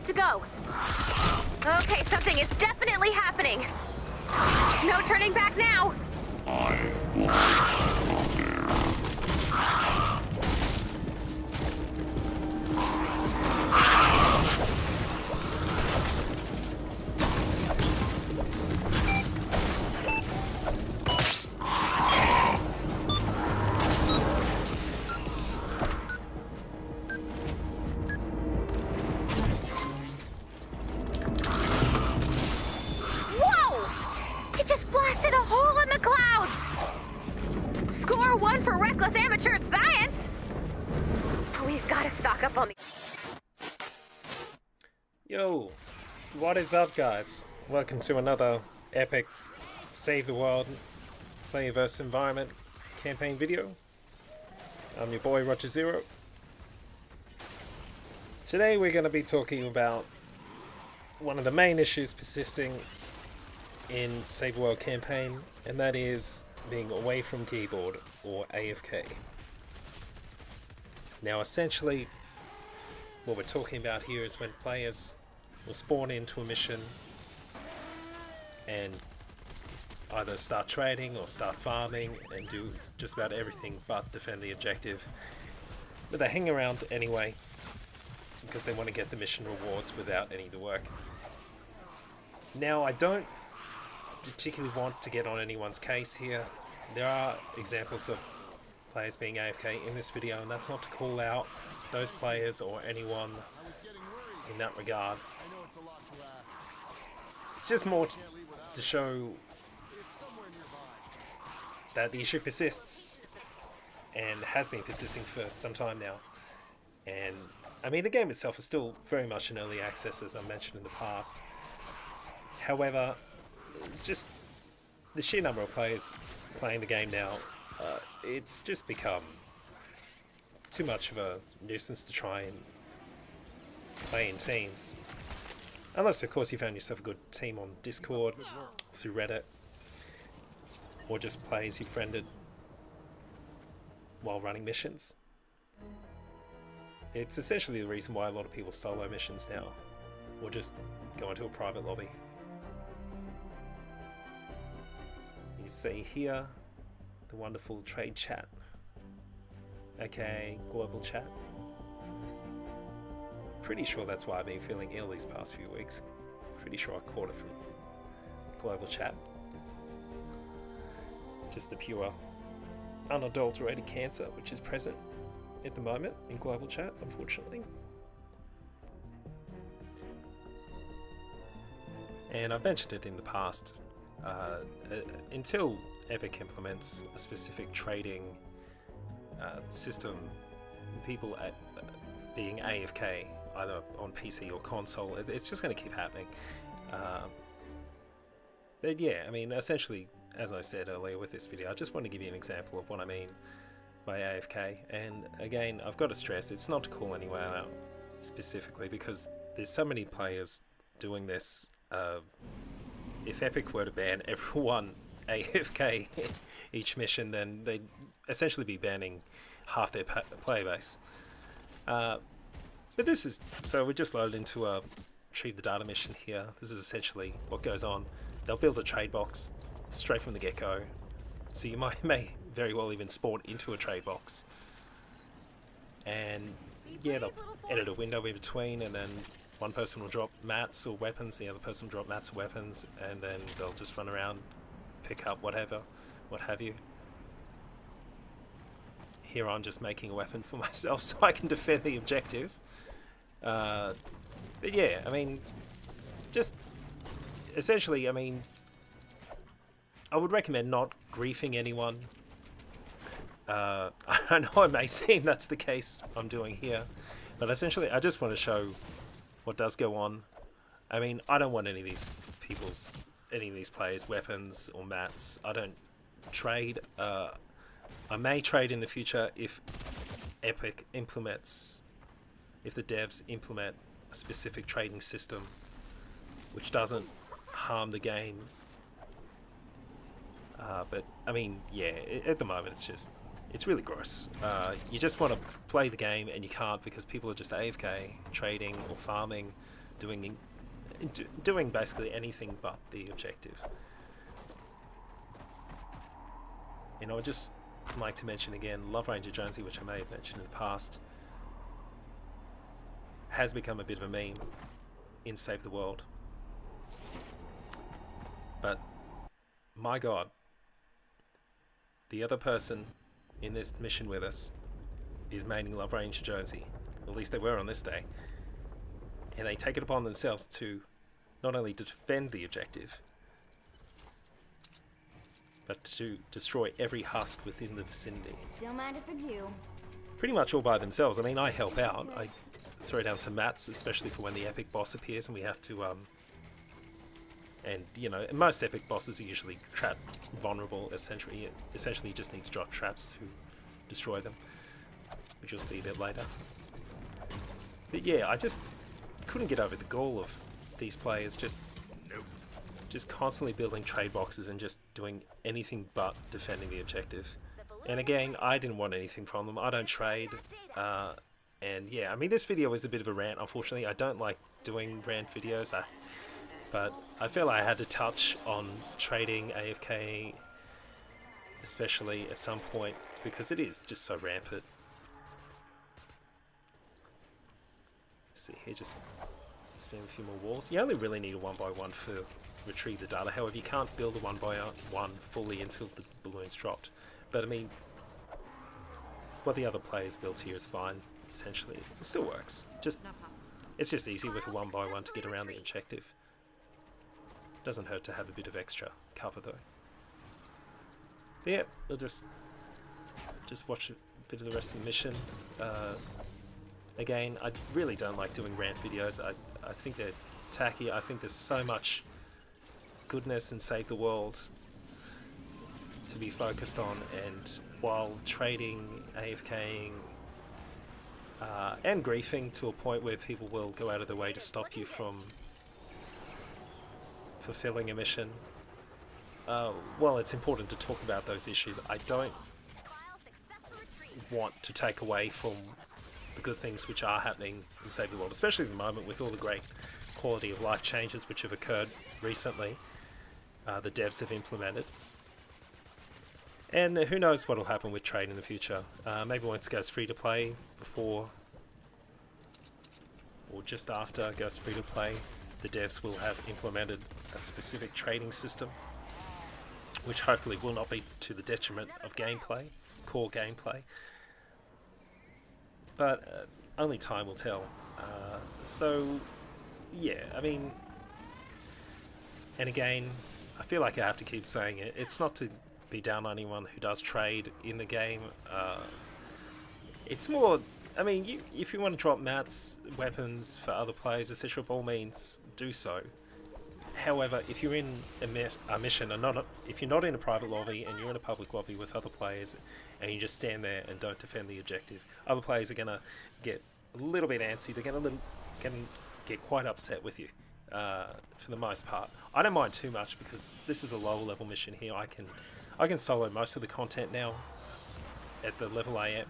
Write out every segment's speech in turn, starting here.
to go. Okay, something is definitely happening. No turning back now. For reckless amateur science! We've got to stock up on the... Yo, what is up, guys? Welcome to another epic Save the World Player-verse Environment campaign video. I'm your boy Roger Zero. Today we're going to be talking about one of the main issues persisting in Save the World campaign, and that is being away from keyboard, or AFK. Now essentially what we're talking about here is when players will spawn into a mission and either start trading or start farming and do just about everything but defend the objective, but they hang around anyway because they want to get the mission rewards without any of the work. Now I don't particularly want to get on anyone's case here. There are examples of players being AFK in this video, and that's not to call out those players or anyone in that regard. It's just more to show that the issue persists and has been persisting for some time now. And I mean, the game itself is still very much in early access, as I mentioned in the past. However, just the sheer number of players playing the game now, it's just become too much of a nuisance to try and play in teams. Unless, of course, you found yourself a good team on Discord, through Reddit, or just players you friended while running missions. It's essentially the reason why a lot of people solo missions now, or just go into a private lobby. You see here the wonderful trade chat, aka global chat. Pretty sure that's why I've been feeling ill these past few weeks. Pretty sure I caught it from global chat. Just the pure, unadulterated cancer which is present at the moment in global chat, unfortunately. And I've mentioned it in the past. Until Epic implements a specific trading system, people being AFK either on PC or console, it's just going to keep happening. But yeah, I mean, essentially, as I said earlier with this video, I just want to give you an example of what I mean by AFK. And again, I've got to stress, it's not to call anyone out specifically, because there's so many players doing this. If Epic were to ban everyone AFK each mission, then they'd essentially be banning half their player base. But this is, so we just loaded into a retrieve the data mission here. This is essentially what goes on. They'll build a trade box straight from the get-go, so you may very well even spawn into a trade box. And yeah, they'll edit a window in between, and then one person will drop mats or weapons, the other person will drop mats or weapons, and then they'll just run around, pick up whatever, what have you. Here I'm just making a weapon for myself so I can defend the objective. But yeah, I mean, just essentially, I mean, I would recommend not griefing anyone. I know it may seem that's the case I'm doing here, but essentially I just want to show what does go on. I mean, I don't want any of these players weapons or mats. I don't trade. I may trade in the future if Epic implements, if the devs implement a specific trading system which doesn't harm the game. But I mean, yeah, at the moment it's really gross. You just want to play the game and you can't, because people are just AFK, trading or farming doing basically anything but the objective. You know, I'd just like to mention again, Love Ranger Jonesy, which I may have mentioned in the past, has become a bit of a meme in Save the World. But my god, the other person in this mission with us is maining Love Ranger Jonesy. At least they were on this day. And they take it upon themselves to not only to defend the objective, but to destroy every husk within the vicinity. Don't mind if I do. Pretty much all by themselves. I mean, I help out. I throw down some mats, especially for when the epic boss appears and we have to, and, you know, most epic bosses are usually trap vulnerable, essentially. You just need to drop traps to destroy them, which you'll see a bit later. But yeah, I just couldn't get over the goal of these players just constantly building trade boxes and just doing anything but defending the objective. And again, I didn't want anything from them. I don't trade. And yeah, I mean, this video is a bit of a rant, unfortunately. I don't like doing rant videos, but I feel like I had to touch on trading AFK, especially at some point, because it is just so rampant. See here, just spin a few more walls. You only really need a 1x1 for retrieve the data. However, you can't build a 1x1 fully until the balloon's dropped. But I mean, what the other players built here is fine. Essentially, it still works. It's just easy with a 1x1 to get around the objective. Doesn't hurt to have a bit of extra cover though. But yeah, we'll just watch a bit of the rest of the mission. Again, I really don't like doing rant videos. I think they're tacky. I think there's so much goodness and Save the World to be focused on, and while trading, AFKing, and griefing to a point where people will go out of their way to stop you from fulfilling a mission, well, it's important to talk about those issues. I don't want to take away from the good things which are happening in Save the World, especially at the moment with all the great quality of life changes which have occurred recently, the devs have implemented. And who knows what will happen with trade in the future. Maybe once it goes free to play, before or just after it goes free to play, the devs will have implemented a specific trading system, which hopefully will not be to the detriment of gameplay, core gameplay. But only time will tell. So yeah, I mean, and again, I feel like I have to keep saying it. It's not to be down on anyone who does trade in the game. It's more, I mean, if you want to drop mats, weapons for other players, etc., by all means, do so. However, if you're in a mission, and if you're not in a private lobby and you're in a public lobby with other players, and you just stand there and don't defend the objective, other players are gonna get a little bit antsy. They're gonna get quite upset with you. For the most part, I don't mind too much because this is a lower level mission here. I can solo most of the content now at the level I am.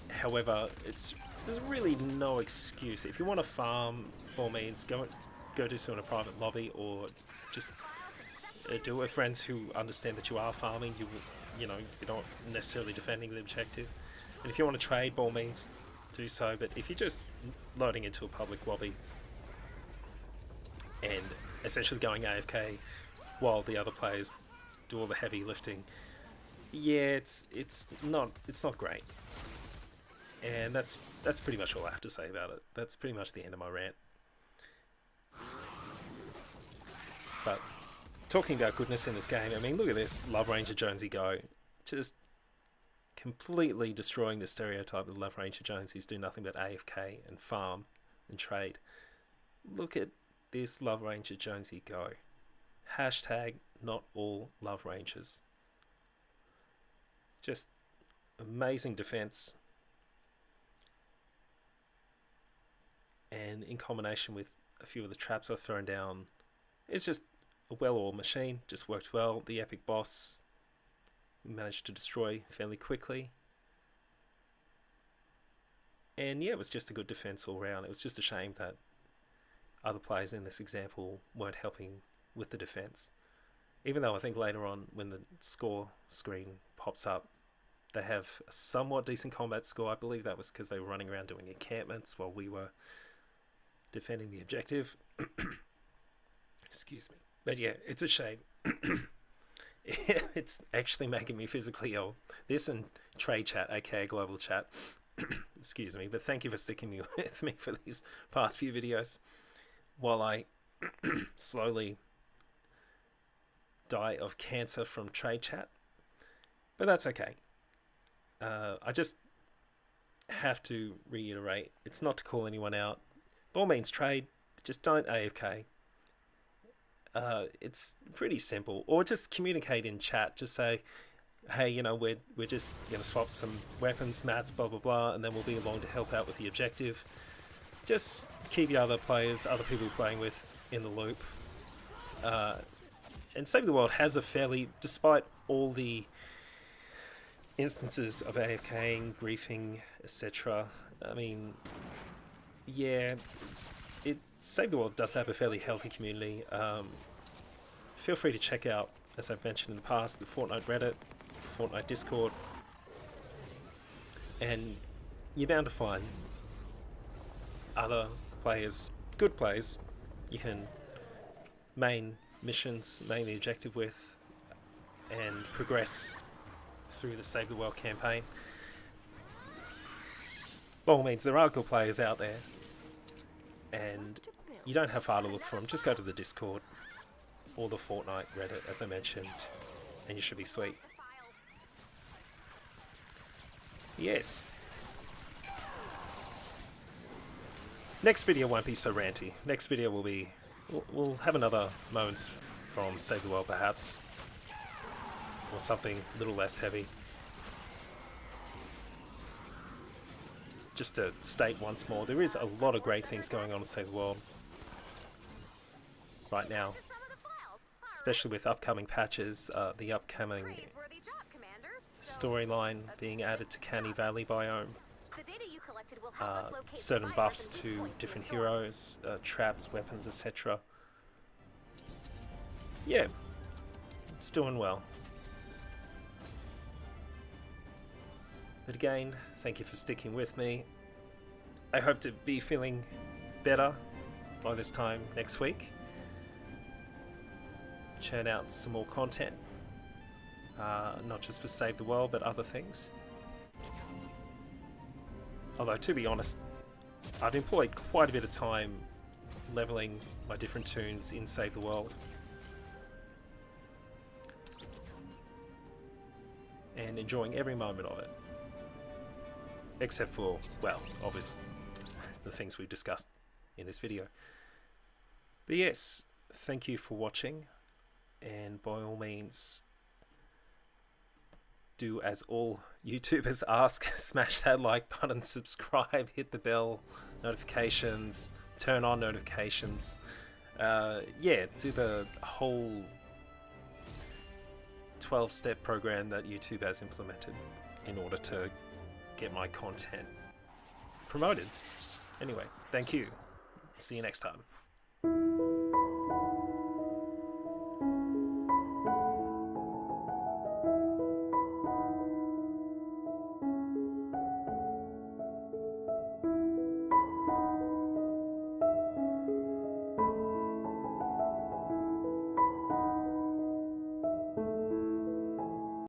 However, there's really no excuse. If you want to farm, by all means, go do so in a private lobby, or just do it with friends who understand that you are farming. You're not necessarily defending the objective. And if you want to trade, by all means, do so. But if you're just loading into a public lobby and essentially going AFK while the other players do all the heavy lifting, yeah, it's not great. And that's pretty much all I have to say about it. That's pretty much the end of my rant. But talking about goodness in this game, I mean, look at this Love Ranger Jonesy go, just completely destroying the stereotype that Love Ranger Jonesies do nothing but AFK and farm and trade. Look at this Love Ranger Jonesy go. Hashtag not all Love Rangers. Just amazing defense. And in combination with a few of the traps I've thrown down, it's just a well-oiled machine. Just worked well. The epic boss managed to destroy fairly quickly. And yeah, it was just a good defense all round. It was just a shame that other players in this example weren't helping with the defense. Even though I think later on when the score screen pops up, they have a somewhat decent combat score. I believe that was because they were running around doing encampments while we were defending the objective. Excuse me. But yeah, it's a shame. It's actually making me physically ill. This and trade chat, aka global chat. Excuse me. But thank you for sticking with me for these past few videos while I slowly die of cancer from trade chat. But that's okay. I just have to reiterate, it's not to call anyone out. By all means trade, just don't AFK. It's pretty simple. Or just communicate in chat. Just say, hey, you know, we're just going to swap some weapons, mats, blah, blah, blah, and then we'll be along to help out with the objective. Just keep the other players, other people you're playing with, in the loop. And Save the World has a fairly, despite all the instances of AFKing, griefing, etc. I mean, yeah, Save the World does have a fairly healthy community. Feel free to check out, as I've mentioned in the past, the Fortnite Reddit, Fortnite Discord, and you're bound to find other players, good players, you can main missions, main the objective with, and progress through the Save the World campaign. By all means, there are good players out there, and you don't have far to look for them. Just go to the Discord or the Fortnite Reddit, as I mentioned, and you should be sweet. Yes. Next video won't be so ranty. Next video will be... We'll have another moments from Save the World, perhaps. Or something a little less heavy. Just to state once more, there is a lot of great things going on in Save the World right now. Especially with upcoming patches, the upcoming storyline being added to Canny Valley biome. Certain buffs to different heroes, traps, weapons, etc. Yeah, it's doing well. But again, thank you for sticking with me. I hope to be feeling better by this time next week. Churn out some more content, not just for Save the World, but other things. Although, to be honest, I've employed quite a bit of time leveling my different tunes in Save the World. And enjoying every moment of it. Except for, well, obviously, the things we've discussed in this video. But yes, thank you for watching. And by all means, do as all YouTubers ask, smash that like button, subscribe, hit the bell, notifications, turn on notifications. Yeah, do the whole 12-step program that YouTube has implemented in order to get my content promoted. Anyway, thank you. See you next time.